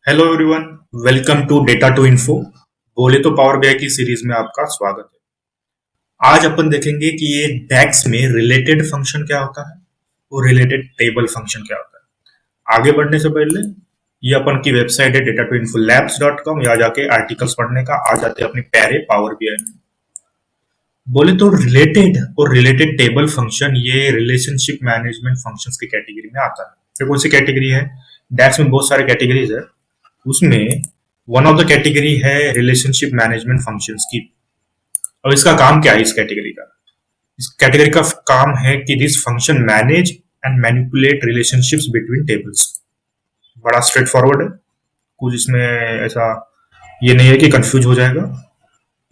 Hello everyone, welcome to data to info. बोले तो power BI की सीरीज में आपका स्वागत है। आज अपन देखेंगे कि ये डैक्स में रिलेटेड फंक्शन क्या होता है और रिलेटेड टेबल फंक्शन क्या होता है। आगे बढ़ने से पहले ये अपन की वेबसाइट है data2infolabs.com, यहाँ जाके आर्टिकल्स पढ़ने का आ जाते हैं अपनी प्यारे पावर बीआई में। बोले तो रिलेटेड और रिलेटेड टेबल फंक्शन ये रिलेशनशिप मैनेजमेंट फंक्शंस की कैटेगरी में आता है। तो कौन सी कैटेगरी है? डैक्स में बहुत सारे कैटेगरीज है, उसमें वन ऑफ द कैटेगरी है रिलेशनशिप मैनेजमेंट फंक्शंस की। अब इसका काम क्या है? इस कैटेगरी का काम है कि this function manage and manipulate relationships between tables. बड़ा स्ट्रेट फॉरवर्ड है, कुछ इसमें ऐसा ये नहीं है कि कंफ्यूज हो जाएगा।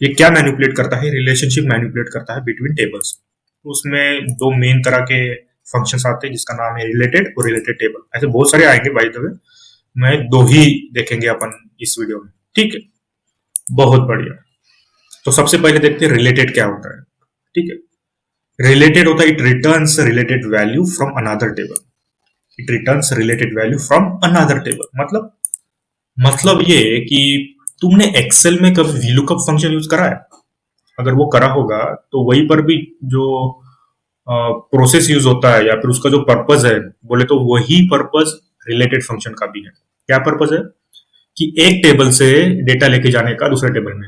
ये क्या मैनिपुलेट करता है? रिलेशनशिप मैनिपुलेट करता है बिटवीन टेबल्स। तो उसमें दो मेन तरह के फंक्शंस आते हैं जिसका नाम है रिलेटेड और रिलेटेड टेबल। ऐसे बहुत सारे आएंगे, बाय द वे मैं दो ही देखेंगे अपन इस वीडियो में, ठीक है? बहुत बढ़िया। तो सबसे पहले देखते हैं रिलेटेड क्या होता है। ठीक है, रिलेटेड होता है it returns related value from another table. It returns related value from another table मतलब ये कि तुमने एक्सेल में कभी VLOOKUP फंक्शन यूज करा है? अगर वो करा होगा तो वहीं पर भी जो प्रोसेस यूज होता है या फिर उसका जो पर्पज है, बोले तो वही पर्पज रिलेटेड फंक्शन का भी है। क्या पर्पज है? कि एक टेबल से डेटा लेके जाने का दूसरे टेबल में,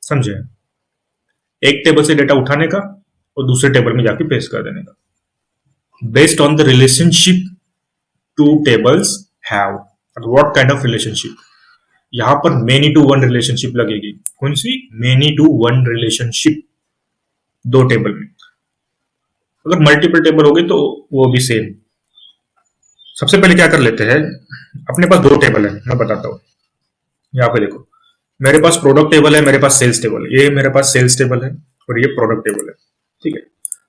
समझे? एक टेबल से डेटा उठाने का और दूसरे टेबल में जाके पेस्ट कर देने का based on the relationship two tables have. What kind of relationship? यहां पर मेनी टू वन रिलेशनशिप लगेगी। कौन सी? मेनी टू वन रिलेशनशिप, दो टेबल में। अगर मल्टीपल टेबल होगी तो वो भी सेम। सबसे पहले क्या कर लेते हैं, अपने पास दो टेबल है, मैं बताता हूँ। यहाँ पे देखो, मेरे पास प्रोडक्ट टेबल है, मेरे पास सेल्स टेबल है। ये मेरे पास सेल्स टेबल है और ये प्रोडक्ट टेबल है, ठीक है?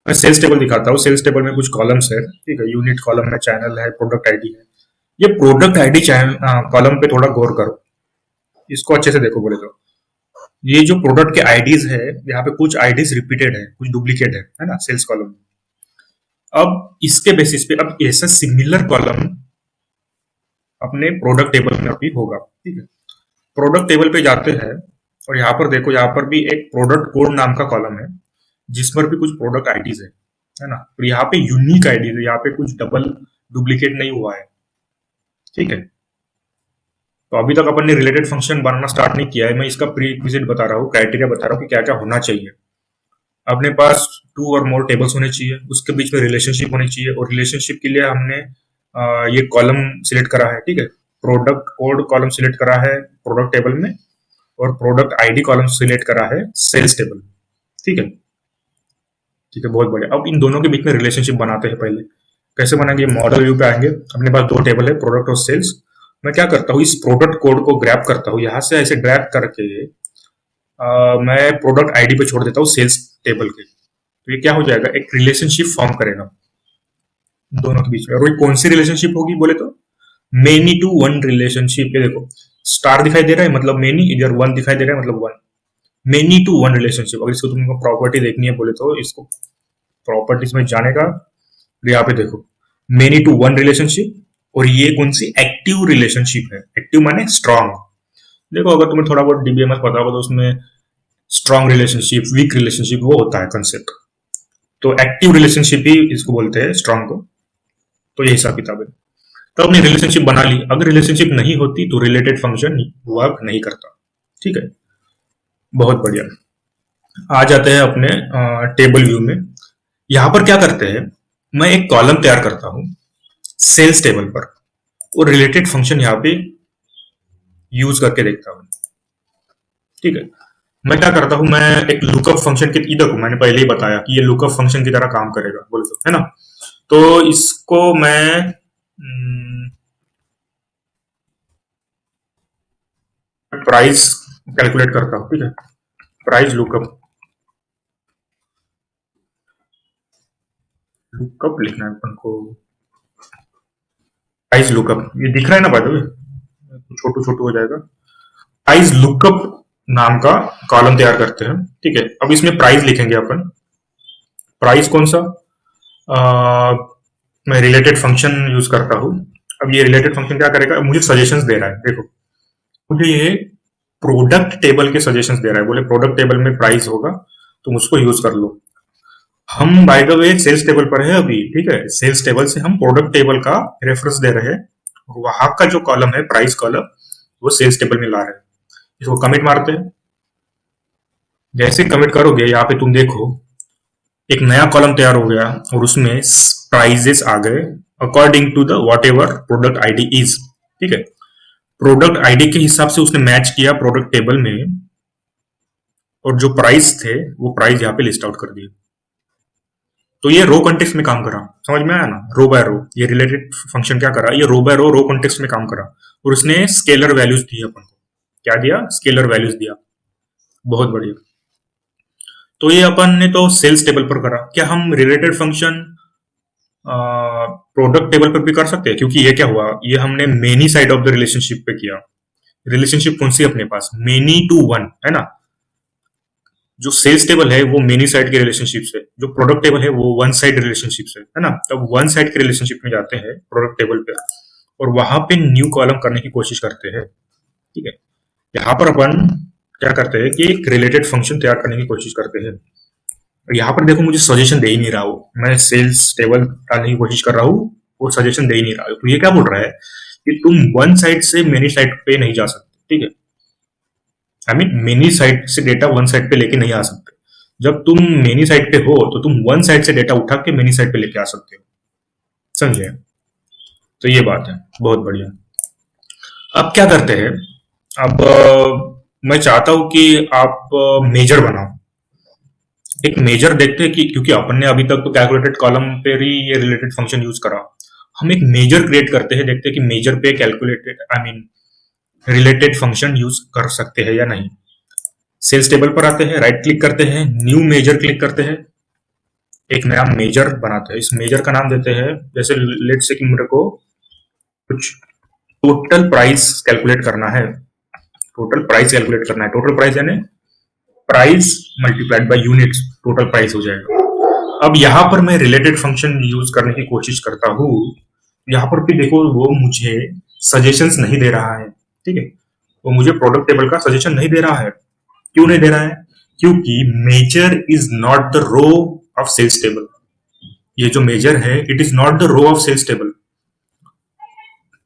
मैं सेल्स टेबल दिखाता हूँ। सेल्स टेबल में कुछ कॉलम्स है, ठीक है? यूनिट कॉलम है, चैनल है, प्रोडक्ट आईडी है। ये प्रोडक्ट आईडी चैनल कॉलम पे थोड़ा गौर करो, इसको अच्छे से देखो। बोले तो ये जो प्रोडक्ट के आईडीज है, यहाँ पे कुछ आईडीज रिपीटेड है, कुछ डुप्लीकेट है ना, सेल्स कॉलम में। अब इसके बेसिस पे अब ऐसा सिमिलर कॉलम अपने प्रोडक्ट टेबल में भी होगा, ठीक है? प्रोडक्ट टेबल पे जाते हैं और यहाँ पर देखो, यहाँ पर भी एक प्रोडक्ट कोड नाम का कॉलम है जिस पर भी कुछ प्रोडक्ट आईडीज है ना। तो यहाँ पे यूनिक आईडीज है, यहाँ पे कुछ डबल डुप्लीकेट नहीं हुआ है, ठीक है? तो अभी तक अपन ने रिलेटेड फंक्शन बनाना स्टार्ट नहीं किया है। मैं इसका प्री रिक्विजिट बता रहा हूँ, क्राइटेरिया बता रहा हूँ कि क्या क्या होना चाहिए। अपने पास टू और मोर टेबल्स होने चाहिए, उसके बीच में रिलेशनशिप होनी चाहिए, और रिलेशनशिप के लिए हमने ये कॉलम सिलेक्ट करा है, ठीक है? प्रोडक्ट कोड कॉलम सिलेक्ट करा है प्रोडक्ट टेबल में, और प्रोडक्ट आईडी कॉलम सिलेक्ट करा है सेल्स टेबल, ठीक है? ठीक है, बहुत बढ़िया। अब इन दोनों के बीच में रिलेशनशिप बनाते हैं। पहले कैसे बनाएंगे? मॉडल व्यू पे आएंगे। अपने पास दो टेबल है, प्रोडक्ट और सेल्स। मैं क्या करता हूँ, इस प्रोडक्ट कोड को ग्रैब करता हूँ, यहां से ऐसे ड्रैग करके मैं प्रोडक्ट आईडी पे छोड़ देता हूँ सेल्स टेबल के। तो ये क्या हो जाएगा? एक रिलेशनशिप फॉर्म करेगा दोनों के बीच में। और ये कौन सी रिलेशनशिप होगी? बोले तो मेनी टू वन रिलेशनशिप। ये देखो, स्टार दिखाई दे रहा है मतलब मेनी, इधर वन दिखाई दे रहा है मतलब one. Many to one relationship. अगर इसको तुमको प्रॉपर्टी देखनी है बोले तो इसको प्रॉपर्टीज में जाने का, यहाँ पे देखो मेनी टू वन रिलेशनशिप, और ये कौन सी? एक्टिव रिलेशनशिप है। एक्टिव माने स्ट्रांग। देखो, अगर तुम्हें थोड़ा बहुत DBMS पता होगा तो उसमें स्ट्रांग रिलेशनशिप, वीक रिलेशनशिप वो होता है कंसेप्ट। तो एक्टिव रिलेशनशिप ही इसको बोलते हैं, स्ट्रांग को। तो ये हिसाब किताब है। तो अपनी रिलेशनशिप बना ली। अगर रिलेशनशिप नहीं होती तो रिलेटेड फंक्शन वर्क नहीं करता, ठीक है? बहुत बढ़िया। आ जाते हैं अपने टेबल व्यू में। यहां पर क्या करते हैं, मैं एक कॉलम तैयार करता हूं सेल्स टेबल पर, और रिलेटेड फंक्शन यहाँ पे यूज करके देखता हूं, ठीक है? मैं क्या करता हूं, मैं एक लुकअप फंक्शन के, इधर को मैंने पहले ही बताया कि ये लुकअप फंक्शन की तरह काम करेगा, बोले तो, है ना? तो इसको मैं प्राइस कैलकुलेट करता हूं, ठीक है? प्राइस लुकअप, लुकअप लिखना है अपन को। प्राइस लुकअप, ये दिख रहा है ना? बाय द वे छोटू छोटू हो जाएगा। प्राइस लुकअप नाम का कॉलम तैयार करते हैं, ठीक है? अब इसमें प्राइस लिखेंगे अपन। प्राइस कौन सा? मैं रिलेटेड फंक्शन यूज करता हूं, अब ये रिलेटेड फंक्शन क्या करेगा, मुझे सजेशंस दे रहा है। देखो मुझे ये प्रोडक्ट टेबल के सजेशंस दे रहा है, बोले प्रोडक्ट टेबल में प्राइस होगा तुम उसको यूज कर लो। हम by the way sales table पर है अभी, ठीक है, सेल्स टेबल से हम प्रोडक्ट टेबल का रेफरेंस दे रहे हैं, वहां का जो कॉलम है प्राइस कॉलम वो सेल्स टेबल में ला रहे हैं। इसको कमिट मारते हैं। जैसे कमिट करोगे यहाँ पे तुम देखो एक नया कॉलम तैयार हो गया और उसमें प्राइजेस आ गए according to the whatever product ID is. ठीक है, प्रोडक्ट आईडी के हिसाब से उसने मैच किया प्रोडक्ट टेबल में, और जो प्राइस थे वो प्राइस यहाँ पे लिस्ट आउट कर दिए। तो ये रो कॉन्टेक्स्ट में काम करा, समझ में आया ना, रो बाय रो। ये रिलेटेड फंक्शन क्या करा, ये रो बाय रो कॉन्टेक्स्ट में काम करा, और उसने स्केलर वैल्यूज दी अपन को। क्या दिया, स्केलर वैल्यूज दिया। बहुत बढ़िया। तो ये अपन ने तो सेल्स टेबल पर करा, क्या हम रिलेटेड फंक्शन प्रोडक्ट टेबल पर भी कर सकते हैं? क्योंकि ये क्या हुआ, ये हमने many side of the relationship पे किया। रिलेशनशिप कौन सी अपने पास, मेनी टू वन है ना। जो सेल्स टेबल है वो मेनी साइड के रिलेशनशिप से, जो प्रोडक्ट टेबल है वो वन साइड रिलेशनशिप से है ना। तब वन साइड के रिलेशनशिप में जाते हैं प्रोडक्ट टेबल पे, और वहां पे न्यू कॉलम करने की कोशिश करते हैं। ठीक है, यहाँ पर अपन क्या करते हैं कि एक रिलेटेड फंक्शन तैयार करने की कोशिश करते हैं। और यहाँ पर देखो मुझे सजेशन दे ही नहीं रहा हूँ, मैं सेल्स टेबल डालने की कोशिश कर रहा हूँ, वो सजेशन दे ही नहीं रहा है। तो ये क्या बोल रहा है कि तुम वन साइड से मेनी साइड पे नहीं जा सकते। ठीक है, आई मीन मेनी साइड से डेटा वन साइड पे लेके नहीं आ सकते। जब तुम मेनी साइड पे हो तो तुम वन साइड से डेटा उठा के मेनी साइड पे लेके आ सकते हो, समझे। तो ये बात है, बहुत बढ़िया। अब क्या करते हैं, अब मैं चाहता हूं कि आप मेजर बनाओ। एक मेजर देखते हैं कि, क्योंकि अपन ने अभी तक तो कैलकुलेटेड कॉलम पे ही ये रिलेटेड फंक्शन यूज करा, हम एक मेजर क्रिएट करते हैं, देखते हैं कि मेजर पे calculated I mean related function use कर सकते हैं या नहीं। सेल्स टेबल पर आते हैं, राइट क्लिक करते हैं, न्यू मेजर क्लिक करते हैं, एक नया मेजर बनाते हैं। इस मेजर का नाम देते हैं, जैसे लेट्स से कि मेरे को कुछ टोटल प्राइस कैलकुलेट करना है। टोटल प्राइस कैलकुलेट करना है, टोटल प्राइस यानी price multiplied by units, total price हो जाएगा। अब यहां पर मैं रिलेटेड फंक्शन यूज करने की कोशिश करता हूं। यहां पर भी देखो वो मुझे सजेशंस नहीं दे रहा है। ठीक है, वो मुझे प्रोडक्ट टेबल का सजेशन नहीं दे रहा है। क्यों नहीं दे रहा है, क्योंकि measure is not the row of sales table. ये जो मेजर है it is not the row of sales table.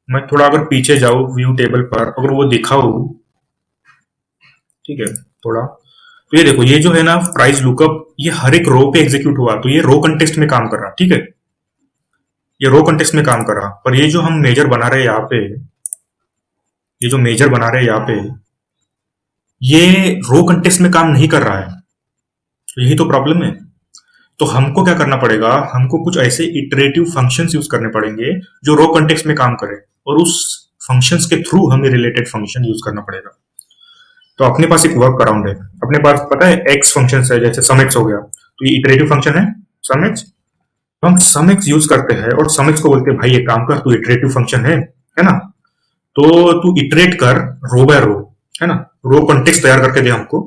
मैं थोड़ा अगर पीछे जाऊं व्यू टेबल पर, अगर वो दिखाऊं, ठीक है थोड़ा, तो ये देखो ये जो है ना प्राइस लुकअप, ये हर एक रो पे एग्जीक्यूट हुआ, तो ये रो कंटेक्स्ट में काम कर रहा। ठीक है, ये रो कंटेक्स्ट में काम कर रहा। पर ये जो हम मेजर बना रहे हैं यहाँ पे, ये जो मेजर बना रहे हैं यहाँ पे, ये रो कंटेक्स्ट में काम नहीं कर रहा है। यही तो प्रॉब्लम है। तो हमको क्या करना पड़ेगा, हमको कुछ ऐसे इटरेटिव फंक्शंस यूज करने पड़ेंगे जो रो कंटेक्स्ट में काम करें, और उस फंक्शंस के थ्रू हमें रिलेटेड फंक्शन यूज करना पड़ेगा। तो अपने पास एक वर्क अराउंड है, अपने पास पता है एक्स फंक्शन है, जैसे सम एक्स हो गया, तो ये इटरेटिव फंक्शन है सम एक्स। तो हम सम एक्स यूज करते हैं और सम एक्स को बोलते हैं भाई ये काम कर, तू इटरेटिव फंक्शन है ना, तो तू इटरेट कर रो बाय रो, है ना, रो कॉन्टेक्स्ट तैयार करके दे हमको,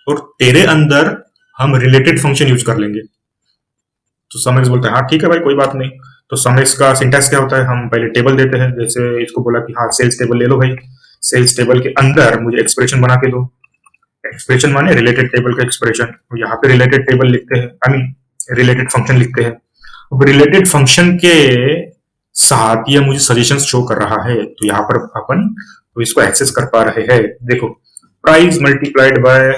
और तेरे अंदर हम रिलेटेड फंक्शन यूज कर लेंगे। तो सम एक्स बोलता है हाँ ठीक है भाई कोई बात नहीं। तो सम एक्स का सिंटैक्स क्या होता है, हम पहले टेबल देते हैं, जैसे इसको बोला कि हाँ सेल्स टेबल ले लो भाई, सेल्स टेबल के अंदर मुझे एक्सप्रेशन बना के दो। एक्सप्रेशन माने रिलेटेड टेबल का एक्सप्रेशन, तो यहाँ पे रिलेटेड टेबल लिखते हैं, आई मीन रिलेटेड फंक्शन लिखते हैं। अब रिलेटेड फंक्शन के साथ ये मुझे सजेशन शो कर रहा है, तो यहाँ पर अपन तो इसको एक्सेस कर पा रहे हैं। देखो प्राइस मल्टीप्लाइड बाय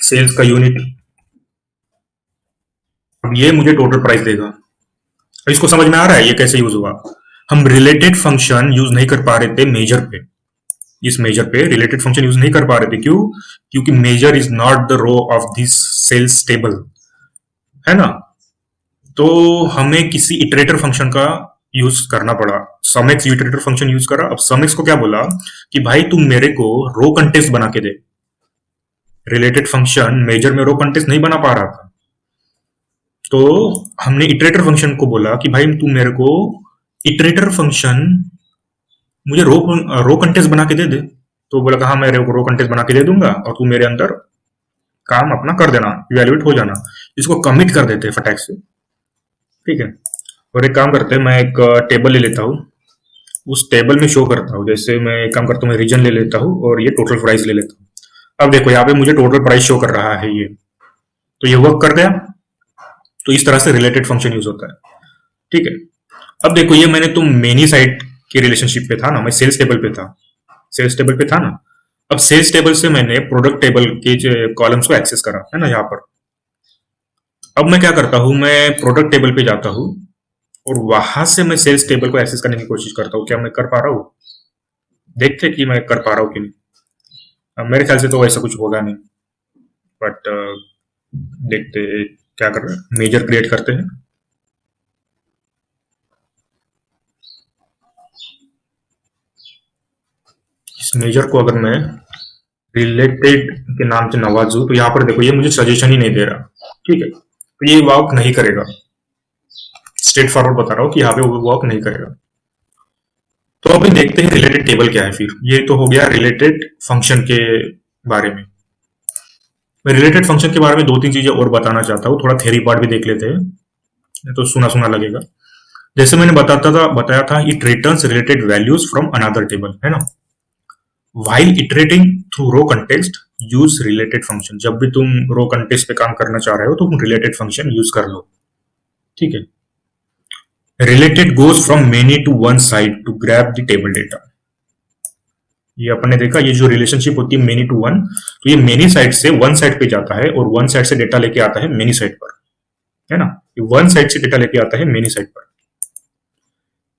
सेल्स का यूनिट, अब ये मुझे टोटल प्राइस देगा। अब इसको समझ में आ रहा है ये कैसे यूज हुआ। हम रिलेटेड फंक्शन यूज नहीं कर पा रहे थे मेजर पे, इस मेजर पे रिलेटेड फंक्शन यूज नहीं कर पा रहे थे। क्यों, क्योंकि measure is not the row of this sales table, है ना। तो हमें किसी इटरेटर फंक्शन का यूज करना पड़ा। सम एक्स इटरेटर फंक्शन यूज करा। अब सम एक्स को क्या बोला कि भाई तुम मेरे को रो कंटेक्स्ट बना के दे। रिलेटेड फंक्शन मेजर में रो कंटेक्स्ट नहीं बना पा रहा था, तो हमने इटरेटर फंक्शन को बोला कि भाई तू मेरे को इटरेटर फंक्शन मुझे रो कंटेक्स्ट बना के दे दे। तो बोला कि हाँ मैं रो कंटेक्स्ट बना के दे दूंगा, और तू मेरे अंदर काम अपना कर देना, इवेल्युएट हो जाना। इसको कमिट कर देते हैं फटाक से, ठीक है। और एक काम करते हैं, मैं एक टेबल ले लेता हूँ, उस टेबल में शो करता हूँ। जैसे मैं एक काम करता हूँ, मैं रीजन ले लेता हूँ और ये टोटल प्राइस ले लेता हूँ। अब देखो यहाँ पे मुझे टोटल प्राइस शो कर रहा है ये, तो ये वर्क कर गया। तो इस तरह से रिलेटेड फंक्शन यूज होता है। ठीक है, अब देखो ये मैंने तो मेनी साइट के रिलेशनशिप पे था ना, मैं सेल्स टेबल पे था, सेल्स टेबल पे था ना। अब सेल्स टेबल से मैंने प्रोडक्ट टेबल के कॉलम्स को एक्सेस करा है ना यहाँ पर। अब मैं क्या करता हूँ, मैं प्रोडक्ट टेबल पे जाता हूँ और वहां से मैं सेल्स टेबल को एक्सेस करने की कोशिश करता हूँ। क्या मैं कर पा रहा हूँ? देखते कि मैं कर पा रहा हूँ कि नहीं। अब मेरे ख्याल से तो ऐसा कुछ होगा नहीं, बट देखते क्या कर रहे हैं, मेजर क्रिएट करते हैं। इस मेजर को अगर मैं रिलेटेड के नाम से नवाजू, तो यहाँ पर देखो ये मुझे सजेशन ही नहीं दे रहा। ठीक है, तो ये वर्क नहीं करेगा। स्ट्रेट फॉरवर्ड बता रहा हूँ कि यहाँ पे वो वर्क नहीं करेगा। तो अभी देखते हैं रिलेटेड टेबल क्या है। फिर ये तो हो गया रिलेटेड फंक्शन के बारे में। मैं रिलेटेड फंक्शन के बारे में दो तीन चीजें और बताना चाहता हूँ, थोड़ा थ्योरी पार्ट भी देख लेते हैं, नहीं तो सुना सुना लगेगा। जैसे मैंने बताया था it returns related values from another table, है ना। व्हाइल इटरेटिंग थ्रू रो कंटेक्स्ट यूज रिलेटेड फंक्शन। जब भी तुम रो कंटेक्स्ट पे काम करना चाह रहे हो तो तुम रिलेटेड फंक्शन यूज कर लो। ठीक है, related goes from many to one side to grab the table data. ये अपन ने देखा, ये जो रिलेशनशिप होती है मेनी टू वन, तो ये मेनी साइड से वन साइड पे जाता है और वन साइड से डेटा लेके आता है मेनी साइड पर, है ना। ये वन साइड से डेटा लेके आता है मेनी साइड पर।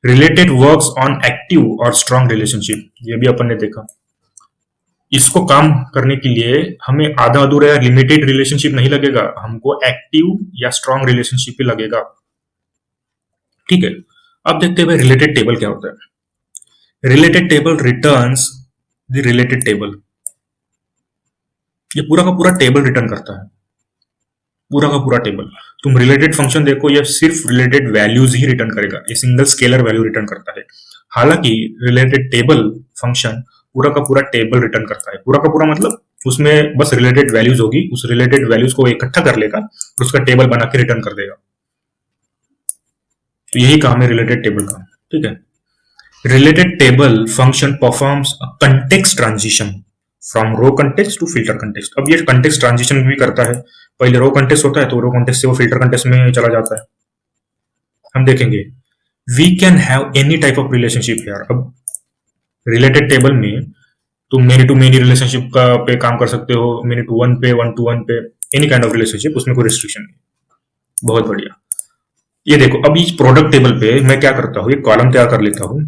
रिलेटेड वर्क्स ऑन एक्टिव और स्ट्रॉन्ग रिलेशनशिप, ये भी अपन ने देखा। इसको काम करने के लिए हमें आधा अधूरा या लिमिटेड रिलेशनशिप नहीं लगेगा, हमको एक्टिव या स्ट्रॉन्ग रिलेशनशिप ही लगेगा। ठीक है, अब देखते हैं रिलेटेड टेबल क्या होता है। Related table returns the related table. ये पूरा का पूरा टेबल रिटर्न करता है, पूरा का पूरा टेबल। तुम रिलेटेड फंक्शन देखो, ये सिर्फ रिलेटेड वैल्यूज ही रिटर्न करेगा, ये सिंगल स्केलर वैल्यू रिटर्न करता है। हालांकि रिलेटेड टेबल फंक्शन पूरा का पूरा टेबल रिटर्न करता है। पूरा का पूरा मतलब उसमें बस रिलेटेड वैल्यूज होगी, उस रिलेटेड वैल्यूज को इकट्ठा कर लेगा और उसका टेबल बना के रिटर्न कर देगा। तो यही काम है रिलेटेड टेबल का। ठीक है, related table function performs a context transition from row context to filter context. अब ये कंटेक्स्ट ट्रांजिशन भी करता है। पहले रो कंटेक्स्ट होता है तो रो कंटेक्स्ट से वो फिल्टर कंटेक्स्ट में चला जाता है। हम देखेंगे we can have any type of relationship here. अब रिलेटेड टेबल में तुम मेनी टू मेनी रिलेशनशिप का पे काम कर सकते हो, many to one to one पे, एनी काइंड ऑफ रिलेशनशिप, उसमें कोई रिस्ट्रिक्शन नहीं। बहुत बढ़िया। ये देखो, अब इस प्रोडक्ट टेबल पे मैं क्या करता हूँ, एक कॉलम तैयार कर लेता हूँ।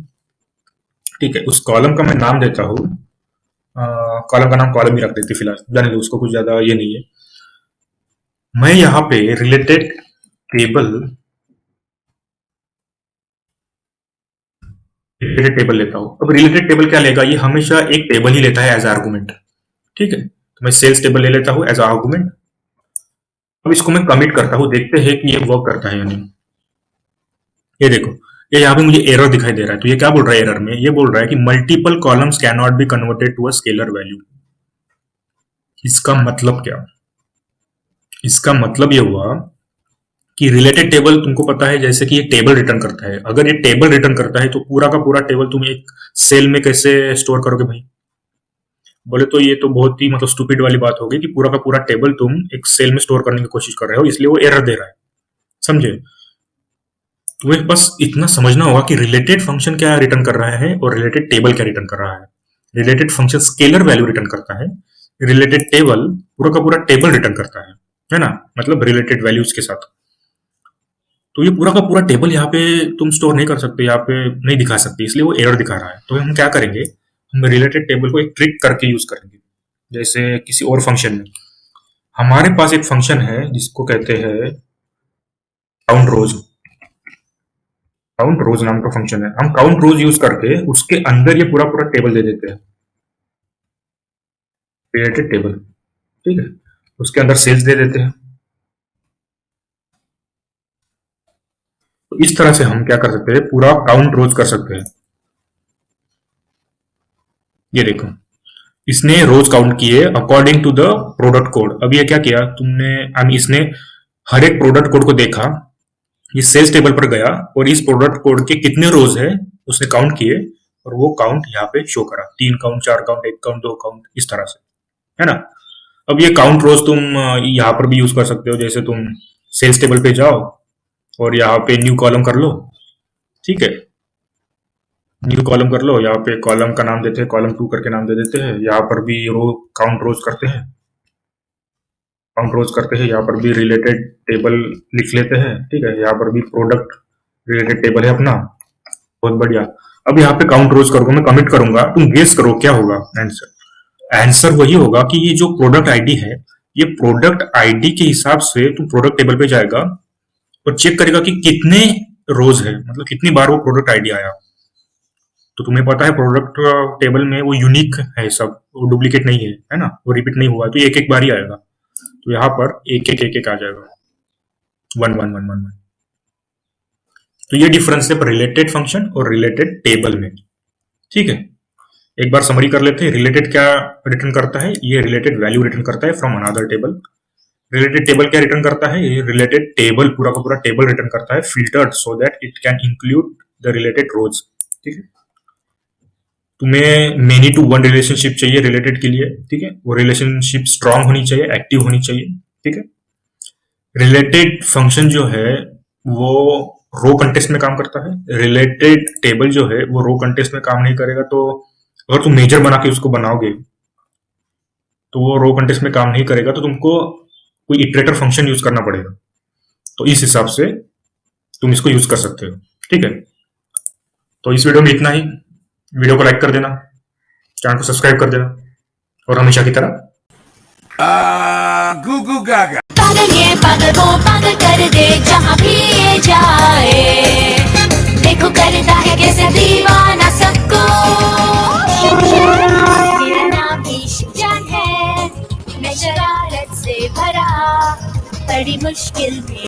ठीक है, उस कॉलम का मैं नाम देता हूँ, कॉलम का नाम कॉलम ही रख देती फिलहाल, जाने दो, उसको कुछ ज्यादा ये नहीं है। मैं यहाँ पे रिलेटेड टेबल लेता हूँ। अब रिलेटेड टेबल क्या लेगा, ये हमेशा एक टेबल ही लेता है एज आर्गुमेंट। ठीक है, तो मैं सेल्स टेबल ले लेता हूँ एज आर्गुमेंट। अब इसको मैं कमिट करता हूँ, देखते हैं कि ये वर्क करता है या नहीं। ये देखो, ये यहाँ पे मुझे एरर दिखाई दे रहा है। तो ये क्या बोल रहा है एरर में, ये बोल रहा है कि multiple columns can not be converted to a scalar value. इसका मतलब क्या, इसका मतलब ये हुआ कि रिलेटेड टेबल तुमको पता है जैसे कि ये टेबल रिटर्न करता है। अगर ये टेबल रिटर्न करता है तो पूरा का पूरा टेबल तुम एक सेल में कैसे स्टोर करोगे भाई? बोले तो ये तो बहुत ही मतलब स्टूपिड वाली बात होगी कि पूरा का पूरा टेबल तुम एक सेल में स्टोर करने की कोशिश कर रहे हो, इसलिए वो एरर दे रहा है। समझे? तुम्हें बस इतना समझना होगा कि रिलेटेड फंक्शन क्या रिटर्न कर रहा है और रिलेटेड टेबल क्या रिटर्न कर रहा है। Related function scalar value return करता है, रिलेटेड टेबल पूरा का पूरा टेबल रिटर्न करता है ना, मतलब रिलेटेड वैल्यूज के साथ। तो ये पूरा का पूरा टेबल यहाँ पे तुम स्टोर नहीं कर सकते, यहाँ पे नहीं दिखा सकते, इसलिए वो एरर दिखा रहा है। तो हम क्या करेंगे, हम रिलेटेड टेबल को एक ट्रिक करके यूज करेंगे। जैसे किसी और फंक्शन में हमारे पास एक फंक्शन है जिसको कहते हैं काउंट रोज। काउंट रोज नाम का फंक्शन है। हम काउंट रोज यूज करके उसके अंदर ये पूरा पूरा टेबल दे देते हैं, रिलेटेड टेबल। ठीक है, उसके अंदर सेल्स दे देते हैं। तो इस तरह से हम क्या कर सकते हैं, पूरा काउंट रोज कर सकते हैं। ये देखो, इसने रोज काउंट किए according to the product code. अब ये क्या किया तुमने, इसने हर एक प्रोडक्ट कोड को देखा ये सेल्स टेबल पर गया और इस प्रोडक्ट कोड के कितने रोज है उसने काउंट किए और वो काउंट यहाँ पे शो करा, 3 काउंट, 4 काउंट, 1 काउंट, 2 काउंट, इस तरह से, है ना। अब ये काउंट रोज तुम यहाँ पर भी यूज कर सकते हो, जैसे तुम सेल्स टेबल पे जाओ और यहाँ पे न्यू कॉलम कर लो, ठीक है, न्यू कॉलम कर लो, यहाँ पे कॉलम का नाम देते हैं, कॉलम 2 करके नाम दे देते हैं, यहाँ पर भी रो काउंट रोज करते हैं, काउंट रोज करते हैं, यहाँ पर भी रिलेटेड टेबल लिख लेते हैं, ठीक है, यहाँ पर भी प्रोडक्ट रिलेटेड टेबल है अपना, बहुत बढ़िया। अब यहाँ पे काउंट रोज करूंगा, मैं कमिट करूंगा, तुम गेस करो क्या होगा आंसर। आंसर वही होगा कि ये जो प्रोडक्ट आईडी है, ये प्रोडक्ट आईडी के हिसाब से तुम प्रोडक्ट टेबल पे जाएगा और चेक करेगा कि कितने रोज है, मतलब कितनी बार वो प्रोडक्ट आईडी आया। तो तुम्हें पता है प्रोडक्ट टेबल में वो यूनिक है, सब वो डुप्लीकेट नहीं है ना, वो रिपीट नहीं हुआ, तो एक एक बार ही आएगा। तो यहाँ पर एक एक आ जाएगा, 1 1 1 1 1। तो ये डिफरेंस है रिलेटेड फंक्शन और रिलेटेड टेबल में, ठीक है। एक बार समरी कर लेते हैं, रिलेटेड क्या रिटर्न करता है, ये रिलेटेड वैल्यू रिटर्न करता है from another table. Related table क्या रिटर्न करता है, ये रिलेटेड टेबल पूरा का पूरा टेबल रिटर्न करता है, filtered so that it can include the related rows, ठीक है। तुम्हें मेनी टू वन रिलेशनशिप चाहिए रिलेटेड के लिए, ठीक है, वो रिलेशनशिप स्ट्रांग होनी चाहिए, एक्टिव होनी चाहिए, ठीक है। रिलेटेड फंक्शन जो है वो रो कंटेस्ट में काम करता है, रिलेटेड टेबल जो है वो रो कंटेस्ट में काम नहीं करेगा। तो अगर तुम मेजर बना के उसको बनाओगे तो वो रो कंटेस्ट में काम नहीं करेगा, तो तुमको कोई इटरेटर फंक्शन यूज करना पड़ेगा। तो इस हिसाब से तुम इसको यूज कर सकते हो, ठीक है। तो इस वीडियो में इतना ही। वीडियो को लाइक कर देना, चैनल को सब्सक्राइब कर देना और हमेशा की तरह गूगू गागा। पागल ये पागल वो पागल कर दे जहाँ भी ये जाए, देखो करता है कैसे दीवाना सबको। मेरा नाम ईशान है, मैं शरारत से भरा, बड़ी मुश्किल में